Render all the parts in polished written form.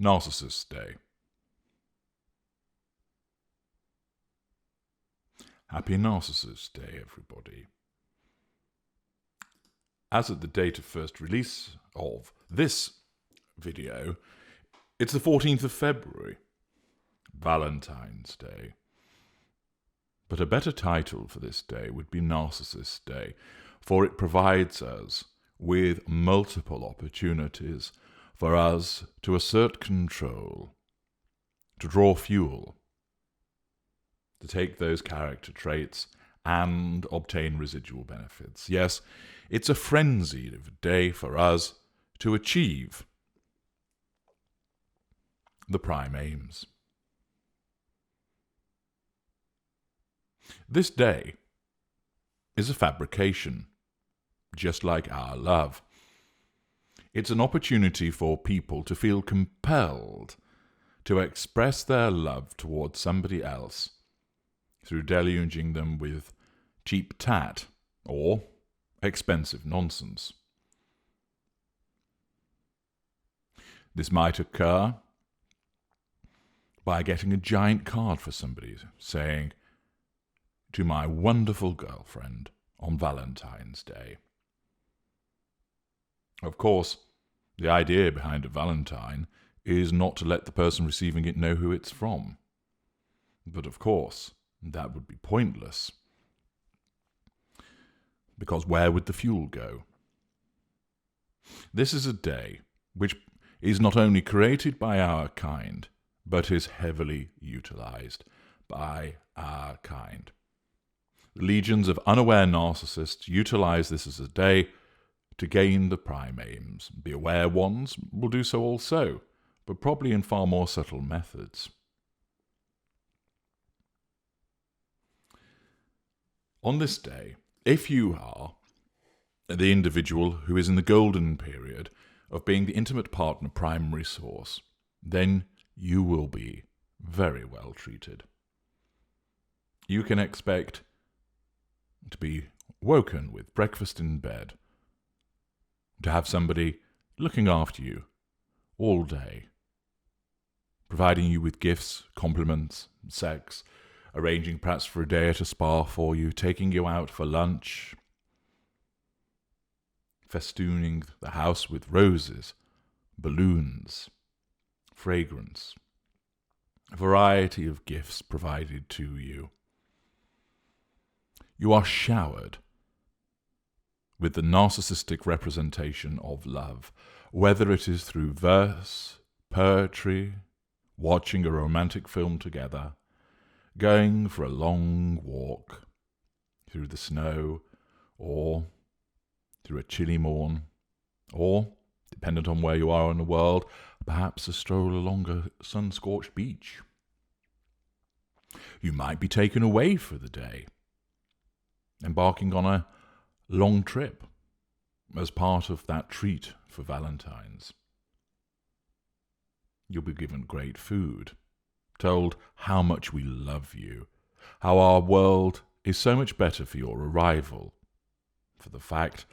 Narcissist Day. Happy Narcissist Day, everybody. As at the date of first release of this video, it's the 14th of February, Valentine's Day. But a better title for this day would be Narcissist Day, for it provides us with multiple opportunities for us to assert control, to draw fuel, to take those character traits and obtain residual benefits. Yes, it's a frenzy of a day for us to achieve the prime aims. This day is a fabrication, just like our love. It's an opportunity for people to feel compelled to express their love towards somebody else through deluging them with cheap tat or expensive nonsense. This might occur by getting a giant card for somebody saying, "To my wonderful girlfriend on Valentine's Day." Of course, the idea behind a Valentine is not to let the person receiving it know who it's from. But of course, that would be pointless. Because where would the fuel go? This is a day which is not only created by our kind, but is heavily utilized by our kind. Legions of unaware narcissists utilize this as a day to gain the prime aims. The aware ones will do so also, but probably in far more subtle methods. On this day, if you are the individual who is in the golden period of being the intimate partner primary source, then you will be very well treated. You can expect to be woken with breakfast in bed, to have somebody looking after you all day, providing you with gifts, compliments, sex, arranging perhaps for a day at a spa for you, taking you out for lunch, festooning the house with roses, balloons, fragrance, a variety of gifts provided to you. You are showered with the narcissistic representation of love, whether it is through verse, poetry, watching a romantic film together, going for a long walk through the snow, or through a chilly morn, or, dependent on where you are in the world, perhaps a stroll along a sun-scorched beach. You might be taken away for the day, embarking on a long trip as part of that treat for Valentine's. You'll be given great food, told how much we love you, how our world is so much better for your arrival, for the fact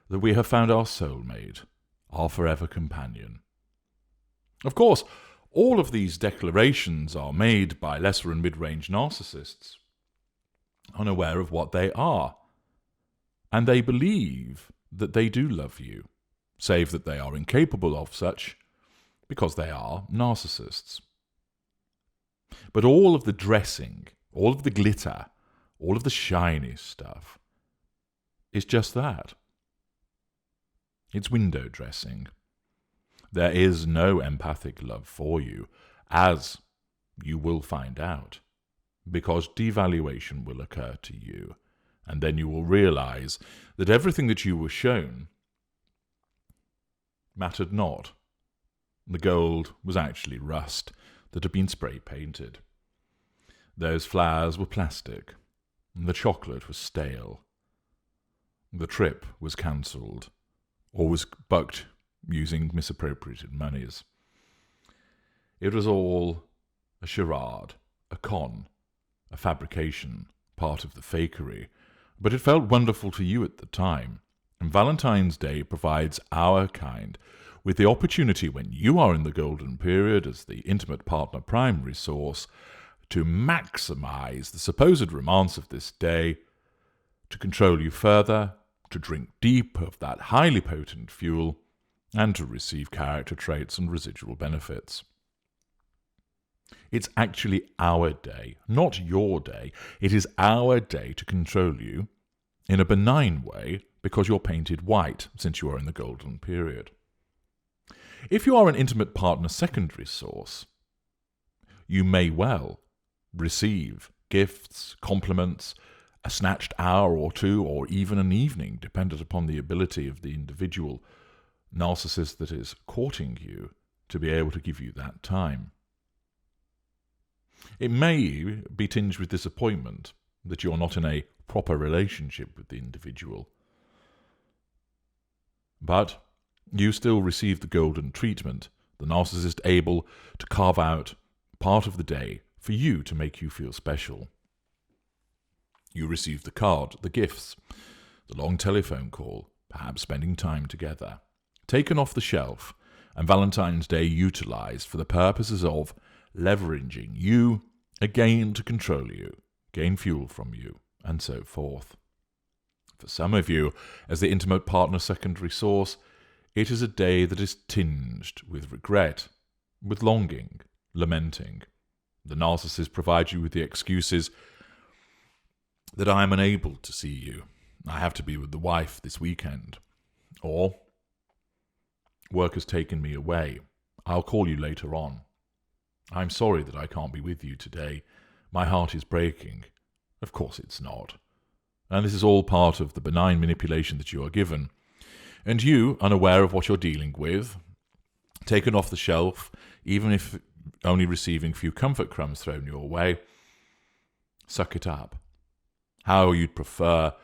that we have found our soulmate, our forever companion. Of course, all of these declarations are made by lesser and mid-range narcissists, unaware of what they are, and they believe that they do love you, save that they are incapable of such because they are narcissists. But all of the dressing, all of the glitter, all of the shiny stuff is just that. It's window dressing. There is no empathic love for you, as you will find out, because devaluation will occur to you, and then you will realize that everything that you were shown mattered not. The gold was actually rust that had been spray painted. Those flowers were plastic, and the chocolate was stale. The trip was cancelled, or was bucked using misappropriated monies. It was all a charade, a con, a fabrication, part of the fakery, but it felt wonderful to you at the time, and Valentine's Day provides our kind with the opportunity when you are in the golden period as the intimate partner primary source to maximize the supposed romance of this day, to control you further, to drink deep of that highly potent fuel, and to receive character traits and residual benefits. It's actually our day, not your day. It is our day to control you in a benign way because you're painted white since you are in the golden period. If you are an intimate partner secondary source, you may well receive gifts, compliments, a snatched hour or two, or even an evening, dependent upon the ability of the individual narcissist that is courting you to be able to give you that time. It may be tinged with disappointment that you're not in a proper relationship with the individual, but you still receive the golden treatment, the narcissist able to carve out part of the day for you to make you feel special. You receive the card, the gifts, the long telephone call, perhaps spending time together, taken off the shelf, and Valentine's Day utilized for the purposes of leveraging you again to control you, gain fuel from you, and so forth. For some of you, as the intimate partner secondary source, it is a day that is tinged with regret, with longing, lamenting. The narcissist provides you with the excuses that I am unable to see you. I have to be with the wife this weekend. Or, work has taken me away. I'll call you later on. I'm sorry that I can't be with you today. My heart is breaking. Of course it's not. And this is all part of the benign manipulation that you are given. And you, unaware of what you're dealing with, taken off the shelf, even if only receiving few comfort crumbs thrown your way, suck it up. How you'd prefer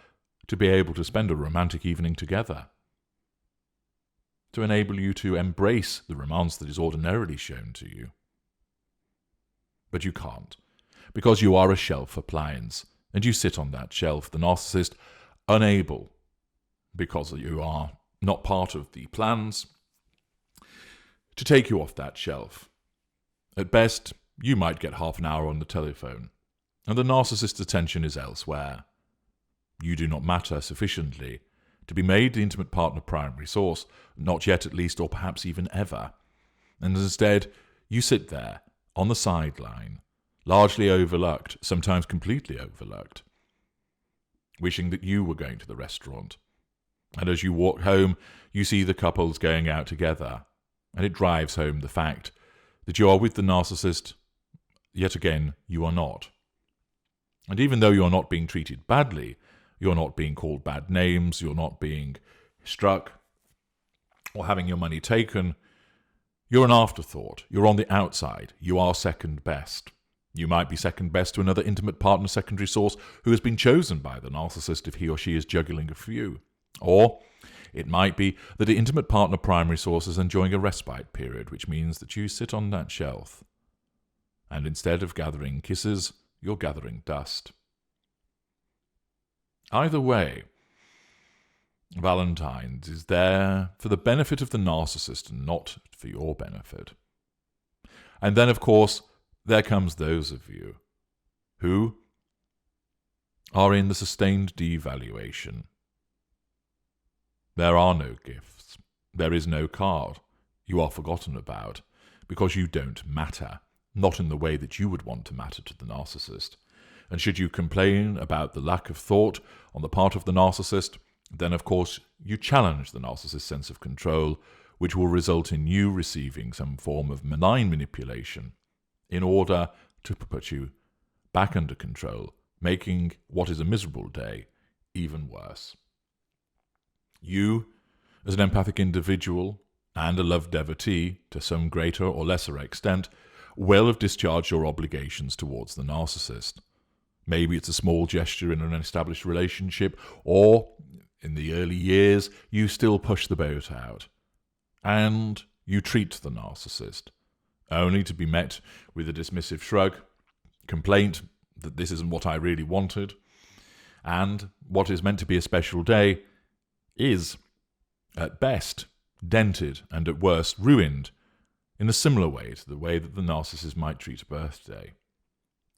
to be able to spend a romantic evening together, to enable you to embrace the romance that is ordinarily shown to you. But you can't, because you are a shelf appliance, and you sit on that shelf, the narcissist, unable, because you are not part of the plans, to take you off that shelf. At best, you might get half an hour on the telephone, and the narcissist's attention is elsewhere. You do not matter sufficiently to be made the intimate partner primary source, not yet at least, or perhaps even ever. And instead, you sit there, on the sideline, largely overlooked, sometimes completely overlooked, wishing that you were going to the restaurant. And as you walk home, you see the couples going out together, and it drives home the fact that you are with the narcissist, yet again, you are not. And even though you're not being treated badly, you're not being called bad names, you're not being struck, or having your money taken, you're an afterthought. You're on the outside. You are second best. You might be second best to another intimate partner secondary source who has been chosen by the narcissist if he or she is juggling a few. Or it might be that the intimate partner primary source is enjoying a respite period, which means that you sit on that shelf, and instead of gathering kisses, you're gathering dust. Either way, Valentine's is there for the benefit of the narcissist and not for your benefit. And then, of course, there comes those of you who are in the sustained devaluation. There are no gifts. There is no card. You are forgotten about because you don't matter, not in the way that you would want to matter to the narcissist. And should you complain about the lack of thought on the part of the narcissist, then of course you challenge the narcissist's sense of control, which will result in you receiving some form of benign manipulation in order to put you back under control, making what is a miserable day even worse. You, as an empathic individual and a love devotee to some greater or lesser extent, will have discharged your obligations towards the narcissist. Maybe it's a small gesture in an established relationship, or in the early years, you still push the boat out. And you treat the narcissist, only to be met with a dismissive shrug, complaint that this isn't what I really wanted, and what is meant to be a special day is, at best, dented, and at worst ruined, in a similar way to the way that the narcissist might treat a birthday.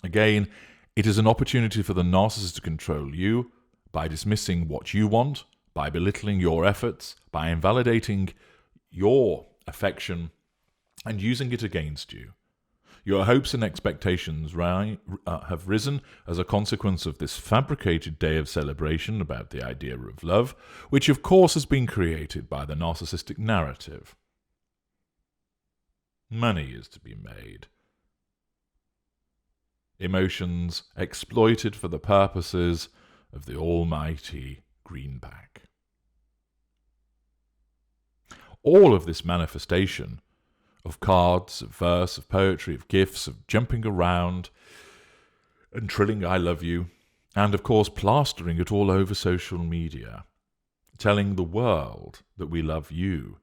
Again, it is an opportunity for the narcissist to control you by dismissing what you want, by belittling your efforts, by invalidating your affection and using it against you. Your hopes and expectations have risen as a consequence of this fabricated day of celebration about the idea of love, which of course has been created by the narcissistic narrative. Money is to be made. Emotions exploited for the purposes of the almighty greenback. All of this manifestation of cards, of verse, of poetry, of gifts, of jumping around and trilling I love you, and of course plastering it all over social media, telling the world that we love you,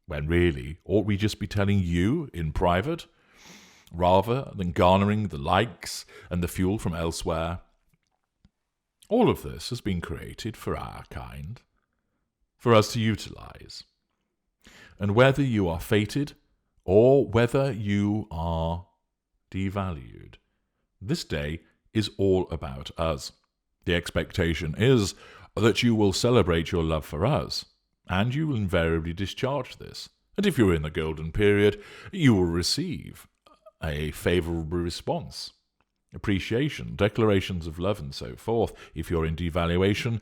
when really ought we just be telling you in private, rather than garnering the likes and the fuel from elsewhere. All of this has been created for our kind, for us to utilize. And whether you are fated or whether you are devalued, this day is all about us. The expectation is that you will celebrate your love for us, and you will invariably discharge this. And if you're in the golden period, you will receive a favourable response, appreciation, declarations of love, and so forth. If you're in devaluation,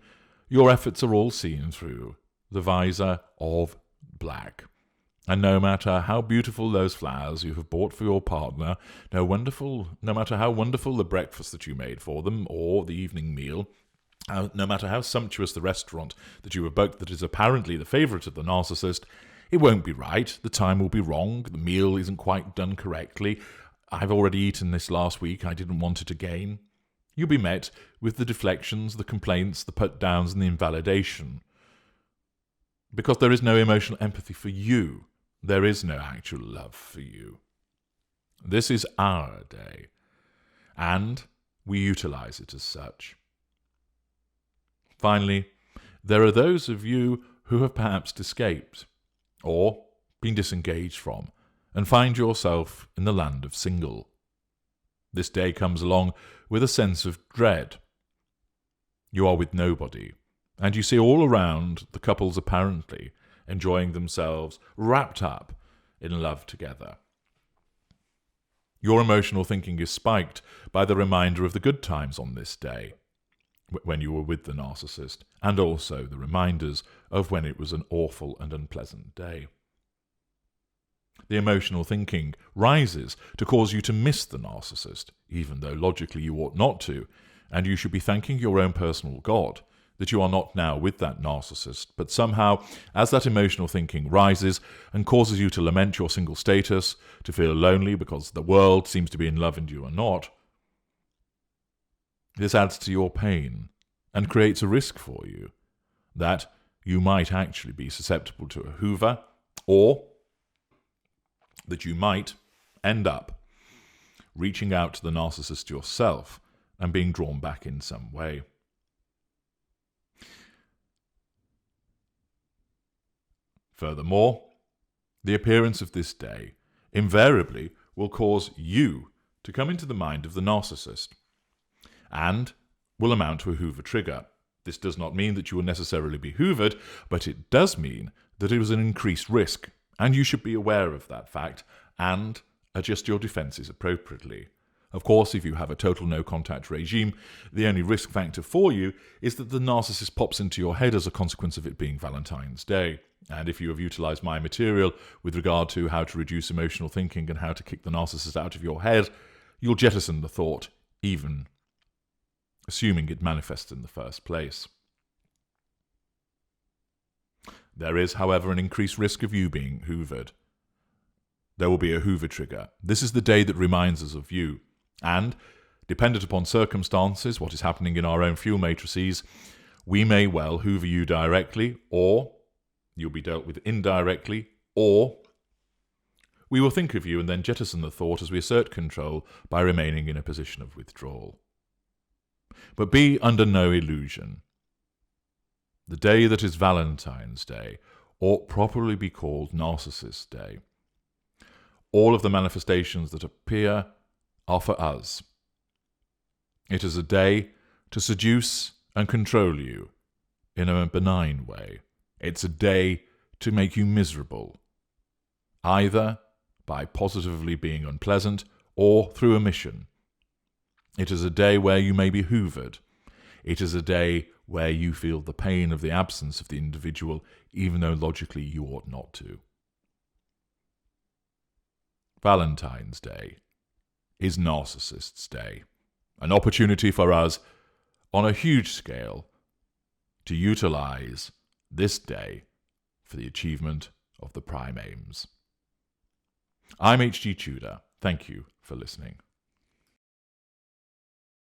your efforts are all seen through the visor of black. And no matter how beautiful those flowers you have bought for your partner, no matter how wonderful the breakfast that you made for them, or the evening meal, no matter how sumptuous the restaurant that you have booked that is apparently the favourite of the narcissist, it won't be right, the time will be wrong, the meal isn't quite done correctly, I've already eaten this last week, I didn't want it again. You'll be met with the deflections, the complaints, the put-downs, and the invalidation. Because there is no emotional empathy for you. There is no actual love for you. This is our day, and we utilize it as such. Finally, there are those of you who have perhaps escaped, or been disengaged from, and find yourself in the land of single. This day comes along with a sense of dread. You are with nobody, and you see all around the couples apparently enjoying themselves, wrapped up in love together. Your emotional thinking is spiked by the reminder of the good times on this day, when you were with the narcissist, and also the reminders of when it was an awful and unpleasant day. The emotional thinking rises to cause you to miss the narcissist, even though logically you ought not to, and you should be thanking your own personal God that you are not now with that narcissist, but somehow, as that emotional thinking rises and causes you to lament your single status, to feel lonely because the world seems to be in love and you are not, this adds to your pain and creates a risk for you that you might actually be susceptible to a Hoover, or that you might end up reaching out to the narcissist yourself and being drawn back in some way. Furthermore, the appearance of this day invariably will cause you to come into the mind of the narcissist and will amount to a Hoover trigger. This does not mean that you will necessarily be hoovered, but it does mean that it is an increased risk, and you should be aware of that fact and adjust your defences appropriately. Of course, if you have a total no-contact regime, the only risk factor for you is that the narcissist pops into your head as a consequence of it being Valentine's Day. And if you have utilised my material with regard to how to reduce emotional thinking and how to kick the narcissist out of your head, you'll jettison the thought, even assuming it manifests in the first place. There is, however, an increased risk of you being hoovered. There will be a Hoover trigger. This is the day that reminds us of you. And, dependent upon circumstances, what is happening in our own fuel matrices, we may well hoover you directly, or you'll be dealt with indirectly, or we will think of you and then jettison the thought as we assert control by remaining in a position of withdrawal. But be under no illusion. The day that is Valentine's Day ought properly be called Narcissist Day. All of the manifestations that appear are for us. It is a day to seduce and control you in a benign way. It's a day to make you miserable, either by positively being unpleasant or through omission. It is a day where you may be hoovered. It is a day where you feel the pain of the absence of the individual, even though logically you ought not to. Valentine's Day is Narcissist's Day, an opportunity for us on a huge scale to utilize this day for the achievement of the prime aims. I'm H.G. Tudor. Thank you for listening.